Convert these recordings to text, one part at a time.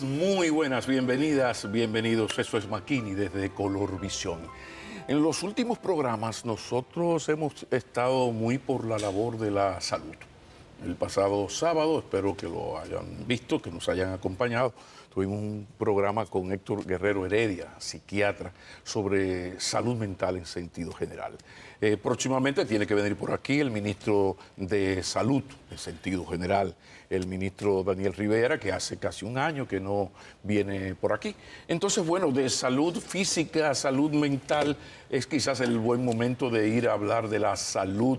muy buenas, bienvenidas, bienvenidos. Eso es Makini desde Color Visión. En los últimos programas nosotros hemos estado muy por la labor de la salud. El pasado sábado, espero que lo hayan visto, que nos hayan acompañado, tuvimos un programa con Héctor Guerrero Heredia, psiquiatra, sobre salud mental en sentido general. Próximamente tiene que venir por aquí el ministro de Salud en sentido general, el ministro Daniel Rivera, que hace casi un año que no viene por aquí. Entonces, bueno, de salud física, salud mental, es quizás el buen momento de ir a hablar de la salud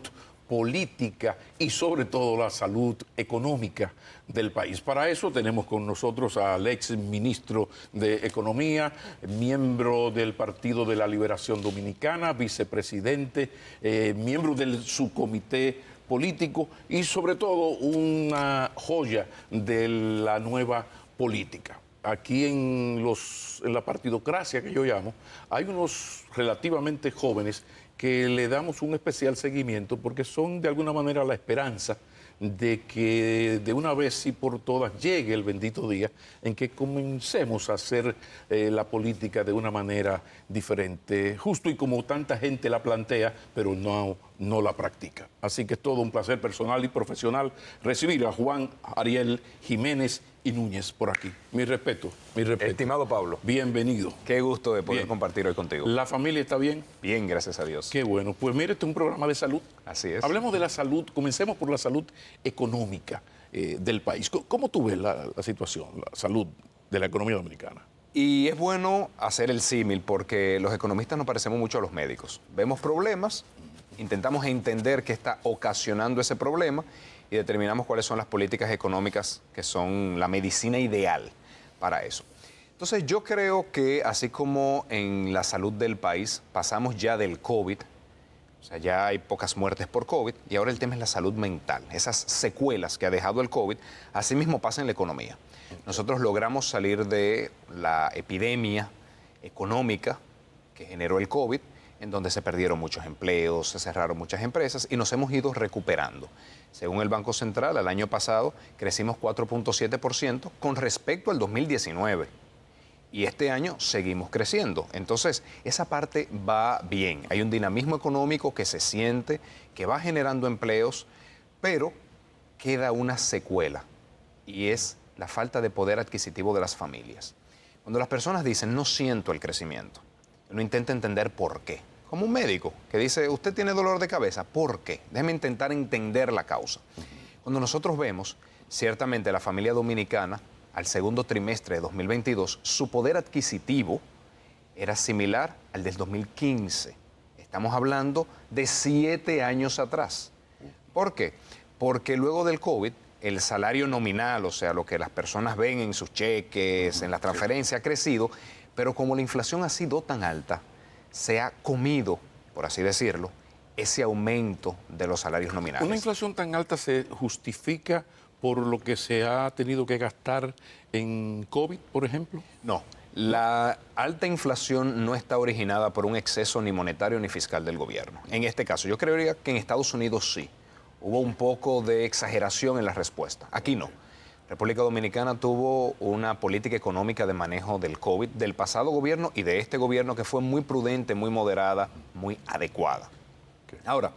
política y sobre todo la salud económica del país. Para eso tenemos con nosotros al ex ministro de Economía, miembro del Partido de la Liberación Dominicana, vicepresidente, miembro del subcomité político y sobre todo una joya de la nueva política. Aquí en la partidocracia que yo llamo, hay unos relativamente jóvenes que le damos un especial seguimiento porque son de alguna manera la esperanza de que de una vez y por todas llegue el bendito día en que comencemos a hacer la política de una manera diferente, justo y como tanta gente la plantea, pero no la practica. Así que es todo un placer personal y profesional recibir a Juan Ariel Jiménez y Núñez por aquí. Mi respeto, mi respeto. Estimado Pablo. Bienvenido. Qué gusto de poder Bien. compartir hoy contigo. ¿La familia está bien? Bien, gracias a Dios. Qué bueno. Pues mire, este es un programa de salud. Así es. Hablemos de la salud, comencemos por la salud económica del país. ¿Cómo tú ves la situación, la salud de la economía dominicana? Y es bueno hacer el símil porque los economistas nos parecemos mucho a los médicos. Vemos problemas, intentamos entender qué está ocasionando ese problema y determinamos cuáles son las políticas económicas que son la medicina ideal para eso. Entonces yo creo que así como en la salud del país pasamos ya del COVID, o sea, ya hay pocas muertes por COVID y ahora el tema es la salud mental, esas secuelas que ha dejado el COVID, así mismo pasa en la economía. Nosotros logramos salir de la epidemia económica que generó el COVID, en donde se perdieron muchos empleos, se cerraron muchas empresas y nos hemos ido recuperando. Según el Banco Central, el año pasado crecimos 4.7% con respecto al 2019. Y este año seguimos creciendo. Entonces, esa parte va bien. Hay un dinamismo económico que se siente, que va generando empleos, pero queda una secuela y es la falta de poder adquisitivo de las familias. Cuando las personas dicen, no siento el crecimiento, uno intenta entender por qué. Como un médico que dice, usted tiene dolor de cabeza, ¿por qué? Déjeme intentar entender la causa. Cuando nosotros vemos, ciertamente la familia dominicana, al segundo trimestre de 2022, su poder adquisitivo era similar al del 2015. Estamos hablando de 7 años atrás. ¿Por qué? Porque luego del COVID, el salario nominal, o sea, lo que las personas ven en sus cheques, en la transferencia, ha crecido, pero como la inflación ha sido tan alta, se ha comido, por así decirlo, ese aumento de los salarios nominales. ¿Una inflación tan alta se justifica por lo que se ha tenido que gastar en COVID, por ejemplo? No, la alta inflación no está originada por un exceso ni monetario ni fiscal del gobierno. En este caso, yo creería que en Estados Unidos sí. Hubo un poco de exageración en la respuesta. Aquí no. República Dominicana tuvo una política económica de manejo del COVID del pasado gobierno y de este gobierno que fue muy prudente, muy moderada, muy adecuada. Ahora,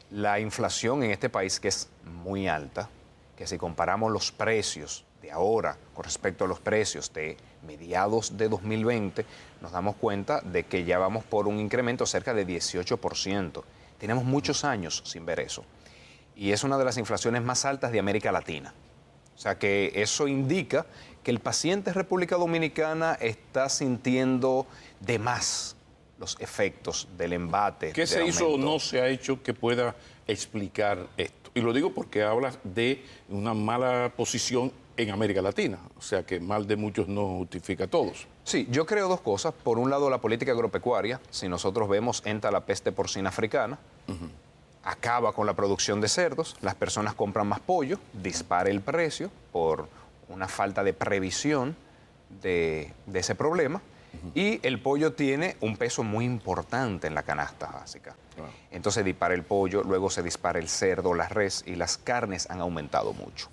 la inflación en este país, que es muy alta, que si comparamos los precios de ahora con respecto a los precios de mediados de 2020, nos damos cuenta de que ya vamos por un incremento cerca de 18%. Tenemos muchos años sin ver eso. Y es una de las inflaciones más altas de América Latina. O sea que eso indica que el paciente de República Dominicana está sintiendo de más los efectos del embate. ¿Qué se hizo o no se ha hecho que pueda explicar esto? Y lo digo porque hablas de una mala posición en América Latina. O sea que mal de muchos no justifica a todos. Sí, yo creo dos cosas. Por un lado, la política agropecuaria. Si nosotros vemos, entra la peste porcina africana. Acaba con la producción de cerdos, las personas compran más pollo, dispara el precio por una falta de previsión de ese problema y el pollo tiene un peso muy importante en la canasta básica. Entonces dispara el pollo, luego se dispara el cerdo, la res y las carnes han aumentado mucho.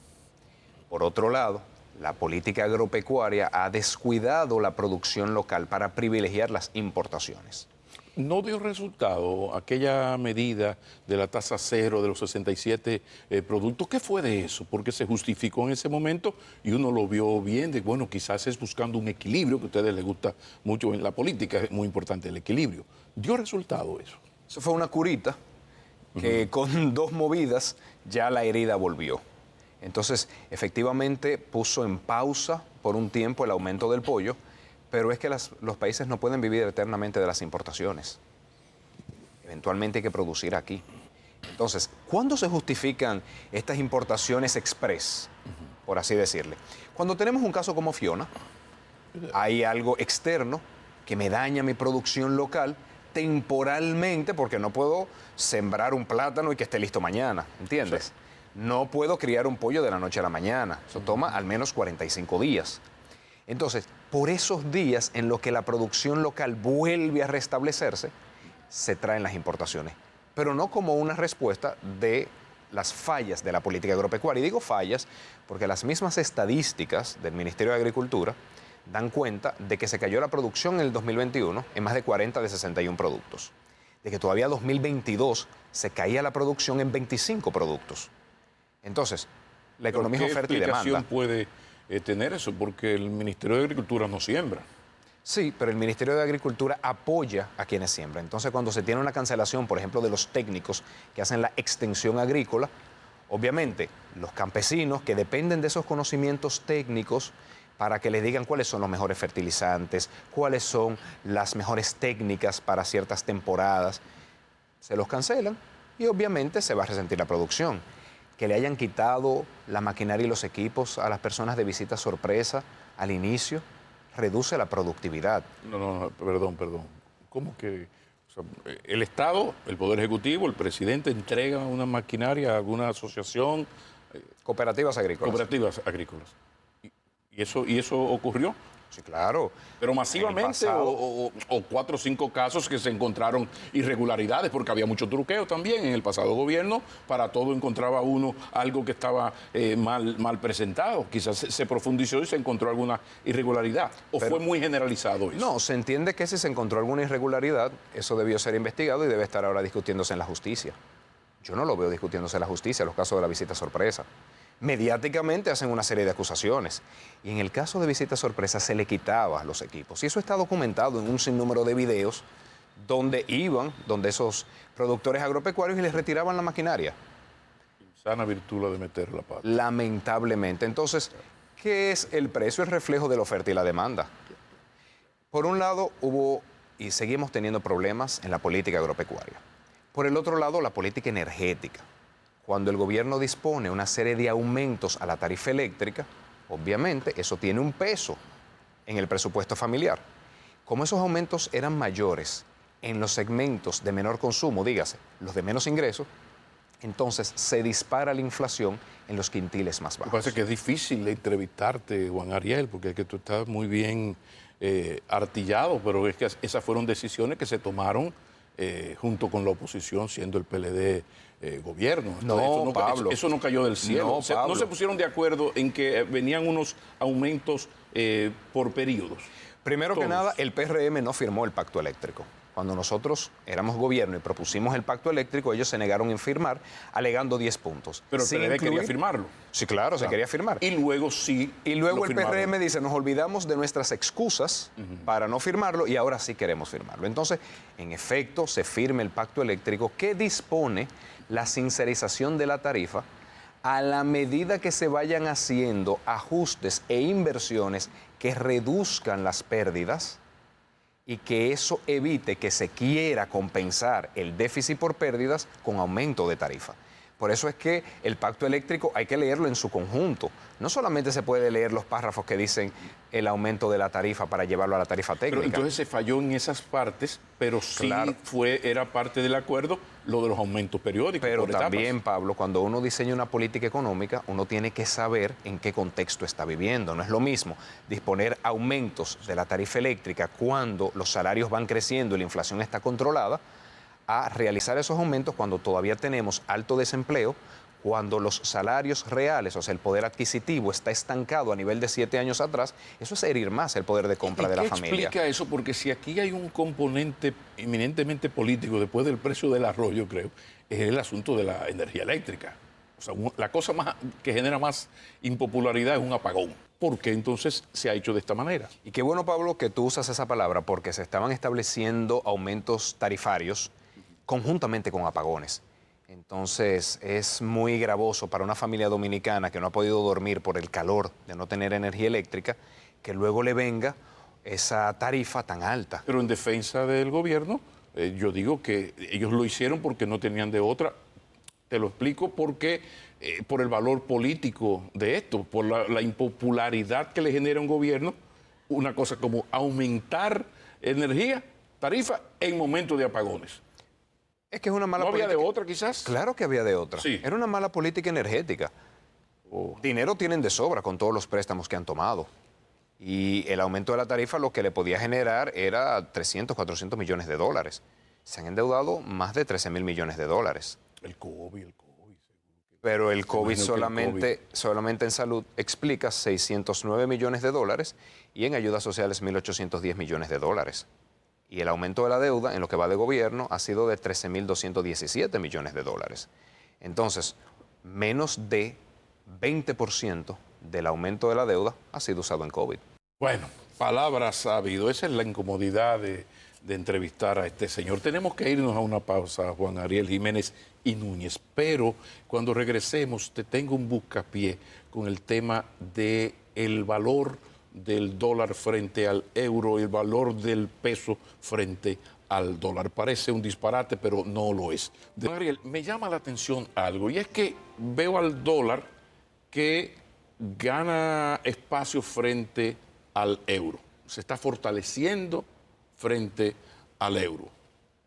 Por otro lado, La política agropecuaria ha descuidado la producción local para privilegiar las importaciones. ¿No dio resultado aquella medida de la tasa cero de los 67 productos? ¿Qué fue de eso? Porque se justificó en ese momento y uno lo vio bien, de bueno, quizás es buscando un equilibrio, que a ustedes les gusta mucho en la política, es muy importante el equilibrio. ¿Dio resultado eso? Eso fue una curita que con 2 movidas ya la herida volvió. Entonces, efectivamente, puso en pausa por un tiempo el aumento del pollo, pero es que los países no pueden vivir eternamente de las importaciones. Eventualmente hay que producir aquí. Entonces, ¿cuándo se justifican estas importaciones express, por así decirle? Cuando tenemos un caso como Fiona, hay algo externo que me daña mi producción local temporalmente porque no puedo sembrar un plátano y que esté listo mañana, ¿entiendes? Sí. No puedo criar un pollo de la noche a la mañana. Eso toma al menos 45 días. Entonces, por esos días en los que la producción local vuelve a restablecerse, se traen las importaciones. Pero no como una respuesta de las fallas de la política agropecuaria. Y digo fallas porque las mismas estadísticas del Ministerio de Agricultura dan cuenta de que se cayó la producción en el 2021 en más de 40 de 61 productos. De que todavía en 2022 se caía la producción en 25 productos. Entonces, la economía es oferta y demanda. ¿Qué explicación puede tener eso? Porque el Ministerio de Agricultura no siembra. Sí, pero el Ministerio de Agricultura apoya a quienes siembran. Entonces, cuando se tiene una cancelación, por ejemplo, de los técnicos que hacen la extensión agrícola, obviamente los campesinos que dependen de esos conocimientos técnicos para que les digan cuáles son los mejores fertilizantes, cuáles son las mejores técnicas para ciertas temporadas, se los cancelan y obviamente se va a resentir la producción. Que le hayan quitado la maquinaria y los equipos a las personas de visita sorpresa al inicio, reduce la productividad. No, perdón. ¿Cómo que? O sea, el Estado, el Poder Ejecutivo, el presidente entrega una maquinaria a alguna asociación. Cooperativas agrícolas. Cooperativas agrícolas. ¿Y eso ocurrió? Sí, claro. Pero masivamente o 4 o 5 casos que se encontraron irregularidades, porque había mucho truqueo también en el pasado gobierno, para todo encontraba uno algo que estaba mal presentado. Quizás se profundizó y se encontró alguna irregularidad. ¿O fue muy generalizado eso? No, se entiende que si se encontró alguna irregularidad, eso debió ser investigado y debe estar ahora discutiéndose en la justicia. Yo no lo veo discutiéndose en la justicia, los casos de la visita sorpresa. Mediáticamente hacen una serie de acusaciones. Y en el caso de visita sorpresa se le quitaba los equipos. Y eso está documentado en un sinnúmero de videos donde iban, donde esos productores agropecuarios y les retiraban la maquinaria. Sana virtud la de meter la pata. Lamentablemente. Entonces, ¿qué es el precio? El reflejo de la oferta y la demanda. Por un lado, hubo y seguimos teniendo problemas en la política agropecuaria. Por el otro lado, la política energética. Cuando el gobierno dispone una serie de aumentos a la tarifa eléctrica, obviamente eso tiene un peso en el presupuesto familiar. Como esos aumentos eran mayores en los segmentos de menor consumo, dígase, los de menos ingresos, entonces se dispara la inflación en los quintiles más bajos. Me parece que es difícil entrevistarte, Juan Ariel, porque es que tú estás muy bien artillado, pero es que esas fueron decisiones que se tomaron junto con la oposición, siendo el PLD gobierno. Pablo. Eso no cayó del cielo. No se pusieron de acuerdo en que venían unos aumentos por periodos. Primero que nada, el PRM no firmó el pacto eléctrico. Cuando nosotros éramos gobierno y propusimos el pacto eléctrico, ellos se negaron en firmar, alegando 10 puntos. Pero el PLD quería firmarlo. Sí, claro, se quería firmar. Y luego sí. Y luego el PRM dice, nos olvidamos de nuestras excusas para no firmarlo y ahora sí queremos firmarlo. Entonces, en efecto, se firma el pacto eléctrico que dispone la sincerización de la tarifa a la medida que se vayan haciendo ajustes e inversiones que reduzcan las pérdidas y que eso evite que se quiera compensar el déficit por pérdidas con aumento de tarifa. Por eso es que el pacto eléctrico hay que leerlo en su conjunto. No solamente se puede leer los párrafos que dicen el aumento de la tarifa para llevarlo a la tarifa técnica. Pero entonces se falló en esas partes, pero sí claro. Era parte del acuerdo lo de los aumentos periódicos. Pero también, Pablo, cuando uno diseña una política económica, uno tiene que saber en qué contexto está viviendo. No es lo mismo disponer aumentos de la tarifa eléctrica cuando los salarios van creciendo y la inflación está controlada, a realizar esos aumentos cuando todavía tenemos alto desempleo, cuando los salarios reales, o sea, el poder adquisitivo está estancado a nivel de 7 años atrás, eso es herir más el poder de compra de la familia. ¿Qué explica eso? Porque si aquí hay un componente eminentemente político después del precio del arroz, yo creo, es el asunto de la energía eléctrica. O sea, la cosa más que genera más impopularidad es un apagón. ¿Por qué entonces se ha hecho de esta manera? Y qué bueno, Pablo, que tú usas esa palabra, porque se estaban estableciendo aumentos tarifarios conjuntamente con apagones. Entonces es muy gravoso para una familia dominicana que no ha podido dormir por el calor de no tener energía eléctrica, que luego le venga esa tarifa tan alta. Pero en defensa del gobierno, yo digo que ellos lo hicieron porque no tenían de otra. Te lo explico porque por el valor político de esto, por la impopularidad que le genera un gobierno, una cosa como aumentar energía, tarifa en momentos de apagones. Es que es una mala ¿No había política. de otra quizás? Claro que había de otra. Sí. Era una mala política energética. Dinero tienen de sobra con todos los préstamos que han tomado. Y el aumento de la tarifa lo que le podía generar era 300, 400 millones de dólares. Se han endeudado más de 13.000 millones de dólares. El COVID. Pero el COVID Imagino que solamente en salud explica 609 millones de dólares y en ayudas sociales 1.810 millones de dólares. Y el aumento de la deuda en lo que va de gobierno ha sido de 13.217 millones de dólares. Entonces, menos de 20% del aumento de la deuda ha sido usado en COVID. Bueno, palabras ha habido. Esa es la incomodidad de entrevistar a este señor. Tenemos que irnos a una pausa, Juan Ariel Jiménez y Núñez, pero cuando regresemos te tengo un buscapié con el tema del valor del dólar frente al euro y el valor del peso frente al dólar. Parece un disparate, pero no lo es. Juan Ariel, me llama la atención algo, y es que veo al dólar que gana espacio frente al euro. Se está fortaleciendo frente al euro.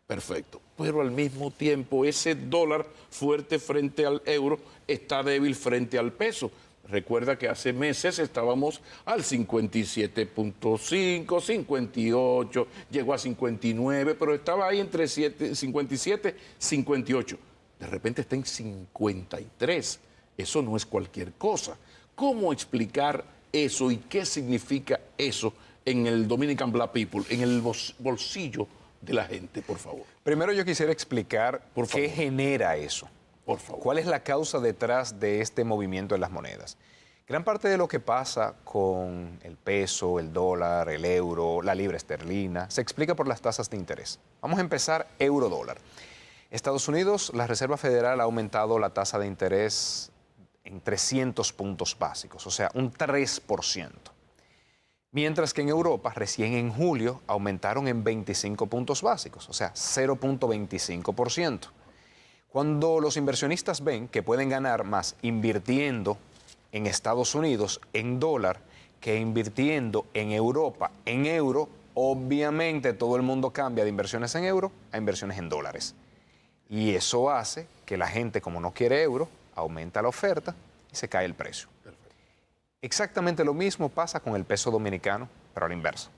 Perfecto. Pero al mismo tiempo ese dólar fuerte frente al euro está débil frente al peso. Recuerda que hace meses estábamos al 57.5, 58, llegó a 59, pero estaba ahí entre 57 y 58. De repente está en 53. Eso no es cualquier cosa. ¿Cómo explicar eso y qué significa eso en el Dominican Black People, en el bolsillo de la gente, por favor? Primero yo quisiera explicar qué genera eso. Por favor. ¿Cuál es la causa detrás de este movimiento en las monedas? Gran parte de lo que pasa con el peso, el dólar, el euro, la libra esterlina, se explica por las tasas de interés. Vamos a empezar euro-dólar. Estados Unidos, la Reserva Federal ha aumentado la tasa de interés en 300 puntos básicos, o sea, un 3%. Mientras que en Europa, recién en julio, aumentaron en 25 puntos básicos, o sea, 0.25%. Cuando los inversionistas ven que pueden ganar más invirtiendo en Estados Unidos en dólar que invirtiendo en Europa en euro, obviamente todo el mundo cambia de inversiones en euro a inversiones en dólares. Y eso hace que la gente, como no quiere euro, aumenta la oferta y se cae el precio. Exactamente lo mismo pasa con el peso dominicano, pero a la inversa.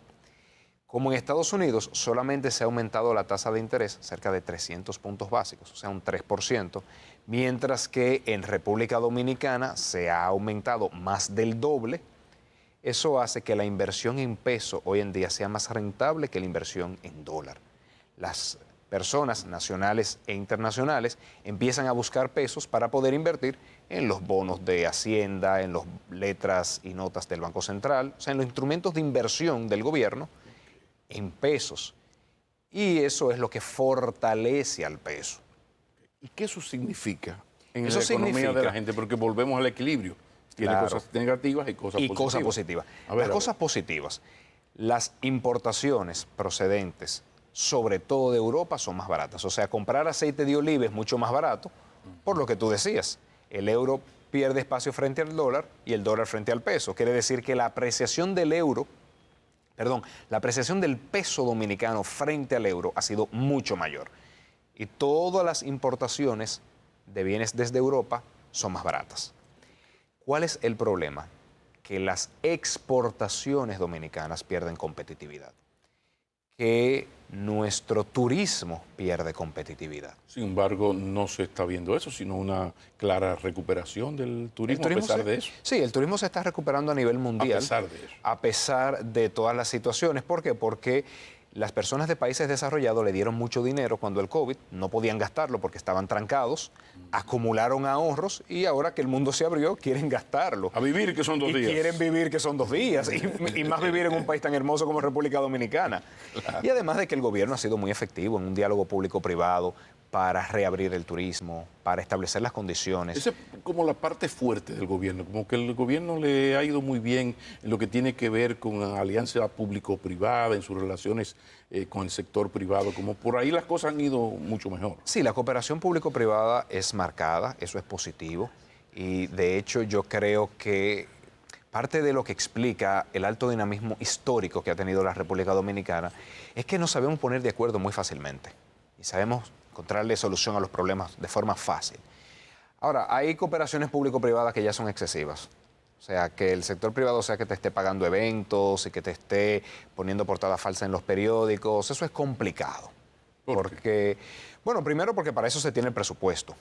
Como en Estados Unidos solamente se ha aumentado la tasa de interés cerca de 300 puntos básicos, o sea, un 3%, mientras que en República Dominicana se ha aumentado más del doble, eso hace que la inversión en peso hoy en día sea más rentable que la inversión en dólar. Las personas nacionales e internacionales empiezan a buscar pesos para poder invertir en los bonos de Hacienda, en las letras y notas del Banco Central, o sea, en los instrumentos de inversión del gobierno, en pesos. Y eso es lo que fortalece al peso. ¿Y qué eso significa en Eso la economía significa, de la gente? Porque volvemos al equilibrio. Tiene claro, cosas negativas y cosas positivas. cosas positivas. Las cosas positivas, las importaciones procedentes, sobre todo de Europa, son más baratas. O sea, comprar aceite de oliva es mucho más barato, por lo que tú decías. El euro pierde espacio frente al dólar y el dólar frente al peso. Quiere decir que la apreciación del peso dominicano frente al euro ha sido mucho mayor. Y todas las importaciones de bienes desde Europa son más baratas. ¿Cuál es el problema? Que las exportaciones dominicanas pierden competitividad. que nuestro turismo pierde competitividad. Sin embargo, no se está viendo eso, sino una clara recuperación del turismo, a pesar de eso. Sí, el turismo se está recuperando a nivel mundial. A pesar de eso. A pesar de todas las situaciones. ¿Por qué? Porque las personas de países desarrollados le dieron mucho dinero cuando el COVID, no podían gastarlo porque estaban trancados, acumularon ahorros y ahora que el mundo se abrió, quieren gastarlo. A vivir, que son 2 días. Quieren vivir, que son 2 días, y más vivir en un país tan hermoso como República Dominicana. Claro. Y además de que el gobierno ha sido muy efectivo en un diálogo público-privado para reabrir el turismo, para establecer las condiciones. Esa es como la parte fuerte del gobierno, como que el gobierno le ha ido muy bien en lo que tiene que ver con la alianza público-privada, en sus relaciones con el sector privado, como por ahí las cosas han ido mucho mejor. Sí, la cooperación público-privada es marcada, eso es positivo, y de hecho yo creo que parte de lo que explica el alto dinamismo histórico que ha tenido la República Dominicana es que nos sabemos poner de acuerdo muy fácilmente y sabemos encontrarle solución a los problemas de forma fácil. Ahora, hay cooperaciones público-privadas que ya son excesivas. O sea, que el sector privado sea que te esté pagando eventos y que te esté poniendo portadas falsas en los periódicos, eso es complicado. Porque, bueno, primero porque para eso se tiene el presupuesto.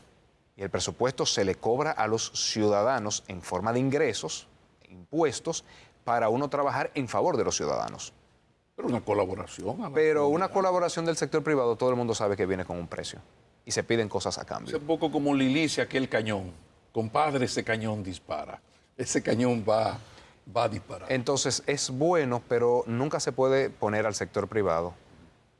Y el presupuesto se le cobra a los ciudadanos en forma de ingresos, impuestos, para uno trabajar en favor de los ciudadanos. Pero una colaboración. Pero una colaboración del sector privado, todo el mundo sabe que viene con un precio. Y se piden cosas a cambio. Es un poco como Lilicia, aquel cañón. Compadre, ese cañón dispara. Ese cañón va a disparar. Entonces, es bueno, pero nunca se puede poner al sector privado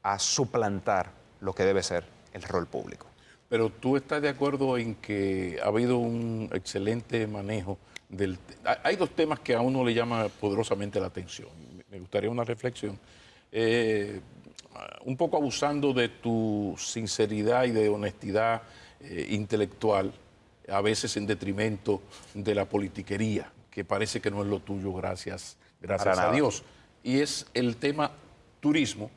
a suplantar lo que debe ser el rol público. Pero tú estás de acuerdo en que ha habido un excelente manejo del... Hay 2 temas que a uno le llama poderosamente la atención. Me gustaría una reflexión. Un poco abusando de tu sinceridad y de honestidad intelectual, a veces en detrimento de la politiquería, que parece que no es lo tuyo, gracias a Dios. Y es el tema turismo,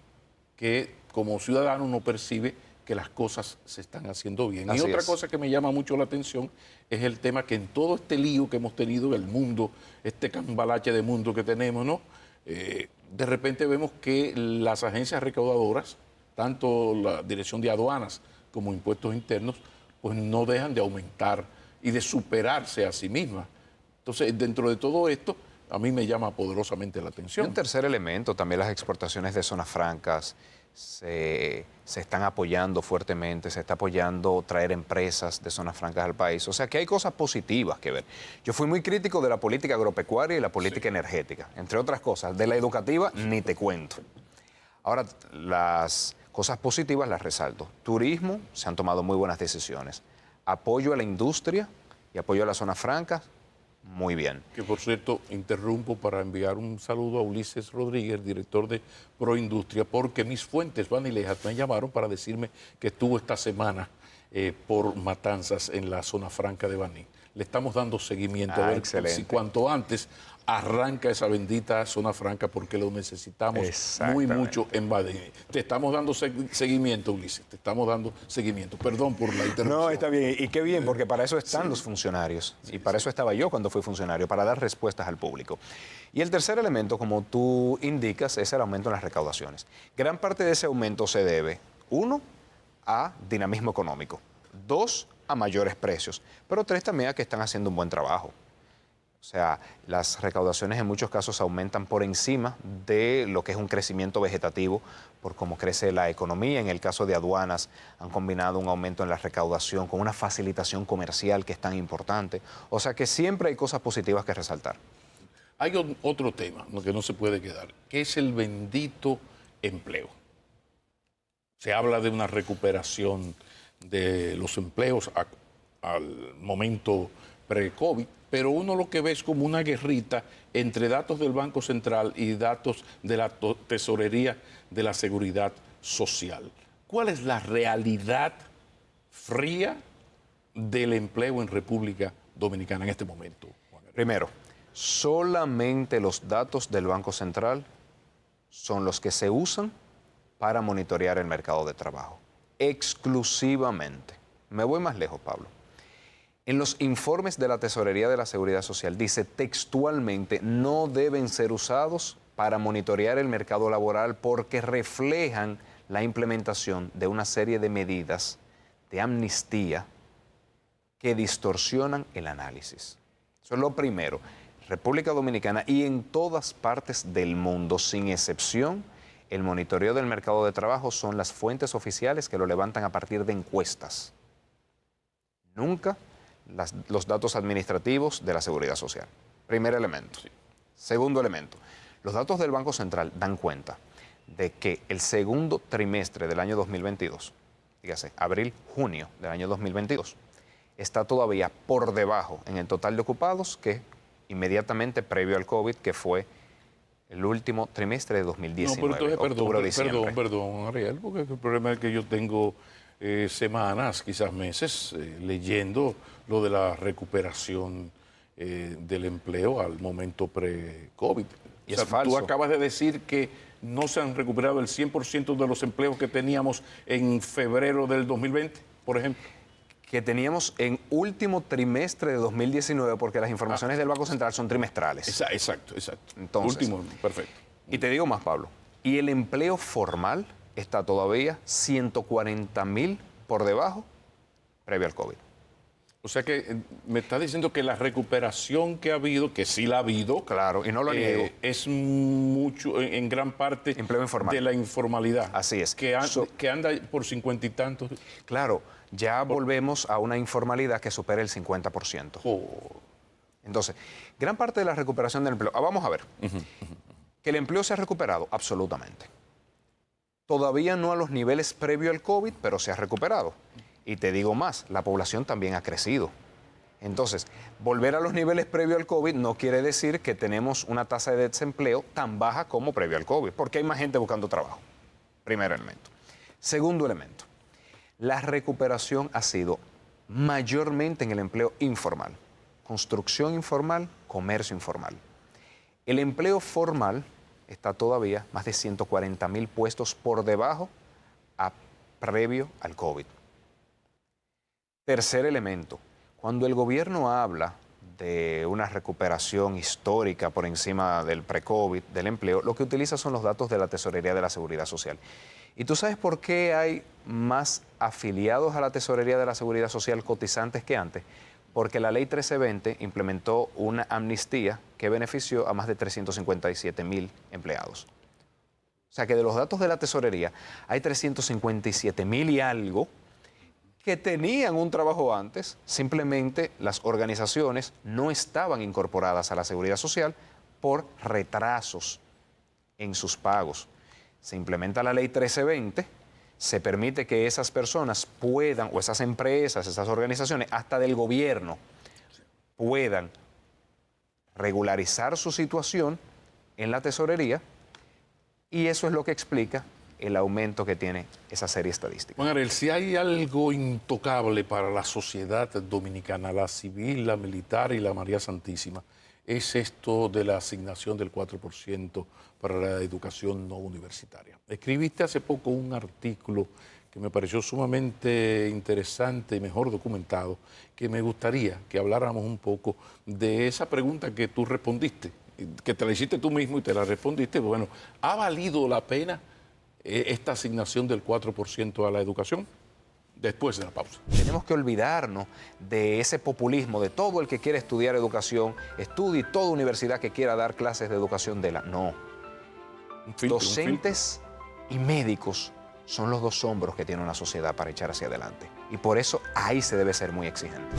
que como ciudadano uno percibe que las cosas se están haciendo bien. Y otra cosa que me llama mucho la atención es el tema que en todo este lío que hemos tenido, el mundo, este cambalache de mundo que tenemos, ¿no? De repente vemos que las agencias recaudadoras, tanto la Dirección de Aduanas como Impuestos Internos, pues no dejan de aumentar y de superarse a sí mismas. Entonces, dentro de todo esto, a mí me llama poderosamente la atención. Y un tercer elemento, también las exportaciones de zonas francas se están apoyando fuertemente, se está apoyando traer empresas de zonas francas al país. O sea que hay cosas positivas que ver. Yo fui muy crítico de la política agropecuaria y la política energética, entre otras cosas. De la educativa, ni te cuento. Ahora, las cosas positivas las resalto. Turismo, se han tomado muy buenas decisiones. Apoyo a la industria y apoyo a las zonas francas, muy bien. Que por cierto, interrumpo para enviar un saludo a Ulises Rodríguez, director de Proindustria, porque mis fuentes vanilejas me llamaron para decirme que estuvo esta semana por matanzas en la zona franca de Baní. Le estamos dando seguimiento a ver si cuanto antes arranca esa bendita zona franca, porque lo necesitamos muy mucho en Baní. Te estamos dando seguimiento, Ulises, te estamos dando seguimiento. Perdón por la interrupción. No, está bien, y qué bien, porque para eso están los funcionarios, y para eso estaba yo cuando fui funcionario, para dar respuestas al público. Y el tercer elemento, como tú indicas, es el aumento en las recaudaciones. Gran parte de ese aumento se debe, 1, a dinamismo económico, 2, a mayores precios, pero 3 también a que están haciendo un buen trabajo. O sea, las recaudaciones en muchos casos aumentan por encima de lo que es un crecimiento vegetativo, por cómo crece la economía. En el caso de aduanas, han combinado un aumento en la recaudación con una facilitación comercial que es tan importante. O sea que siempre hay cosas positivas que resaltar. Hay otro tema, lo que no se puede quedar, que es el bendito empleo. Se habla de una recuperación de los empleos al momento pre-COVID, pero uno lo que ve es como una guerrita entre datos del Banco Central y datos de la Tesorería de la Seguridad Social. ¿Cuál es la realidad fría del empleo en República Dominicana en este momento, Juan Herrera? Primero, solamente los datos del Banco Central son los que se usan para monitorear el mercado de trabajo. Exclusivamente. Me voy más lejos, Pablo. En los informes de la Tesorería de la Seguridad Social dice textualmente no deben ser usados para monitorear el mercado laboral porque reflejan la implementación de una serie de medidas de amnistía que distorsionan el análisis. Eso es lo primero. República Dominicana y en todas partes del mundo, sin excepción, el monitoreo del mercado de trabajo son las fuentes oficiales que lo levantan a partir de encuestas. Nunca los datos administrativos de la Seguridad Social. Primer elemento. Segundo elemento. Los datos del Banco Central dan cuenta de que el segundo trimestre del año 2022, dígase, abril-junio del año 2022, está todavía por debajo en el total de ocupados que inmediatamente previo al COVID, que fue el último trimestre de 2019. No, pero entonces, perdón, Ariel, porque el problema es que yo tengo semanas, quizás meses, leyendo lo de la recuperación del empleo al momento pre-COVID. Y es falso. Tú acabas de decir que no se han recuperado el 100% de los empleos que teníamos en febrero del 2020, por ejemplo. Que teníamos en último trimestre de 2019, porque las informaciones del Banco Central son trimestrales. Exacto. Entonces, último, perfecto. Y te digo más, Pablo, y el empleo formal está todavía 140.000 por debajo previo al COVID. O sea que me está diciendo que la recuperación que ha habido, que sí la ha habido, claro, y no lo niego, es mucho, en gran parte, empleo informal, de la informalidad. Así es. Que anda por 50 y tantos. Claro, ya volvemos a una informalidad que supera el 50%. Entonces, gran parte de la recuperación del empleo. Vamos a ver. ¿Que el empleo se ha recuperado? Absolutamente. Todavía no a los niveles previo al COVID, pero se ha recuperado. Y te digo más, la población también ha crecido. Entonces, volver a los niveles previo al COVID no quiere decir que tenemos una tasa de desempleo tan baja como previo al COVID, porque hay más gente buscando trabajo. Primer elemento. Segundo elemento, la recuperación ha sido mayormente en el empleo informal. Construcción informal, comercio informal. El empleo formal está todavía más de 140.000 puestos por debajo a previo al COVID. Tercer elemento, cuando el gobierno habla de una recuperación histórica por encima del pre-COVID, del empleo, lo que utiliza son los datos de la Tesorería de la Seguridad Social. ¿Y tú sabes por qué hay más afiliados a la Tesorería de la Seguridad Social cotizantes que antes? Porque la Ley 1320 implementó una amnistía que benefició a más de 357.000 empleados. O sea que de los datos de la Tesorería hay 357.000 y algo que tenían un trabajo antes, simplemente las organizaciones no estaban incorporadas a la Seguridad Social por retrasos en sus pagos. Se implementa la Ley 1320, se permite que esas personas puedan, o esas empresas, esas organizaciones, hasta del gobierno, puedan regularizar su situación en la tesorería, y eso es lo que explica el aumento que tiene esa serie estadística. Juan Ariel, si hay algo intocable para la sociedad dominicana, la civil, la militar y la María Santísima, es esto de la asignación del 4% para la educación no universitaria. Escribiste hace poco un artículo que me pareció sumamente interesante y mejor documentado, que me gustaría que habláramos un poco de esa pregunta que tú respondiste, que te la hiciste tú mismo y te la respondiste. Bueno, ¿ha valido la pena esta asignación del 4% a la educación? Después de la pausa. Tenemos que olvidarnos de ese populismo, de todo el que quiere estudiar educación, estudie toda universidad que quiera dar clases de educación de la... No. Docentes y médicos son los dos hombros que tiene una sociedad para echar hacia adelante. Y por eso ahí se debe ser muy exigente.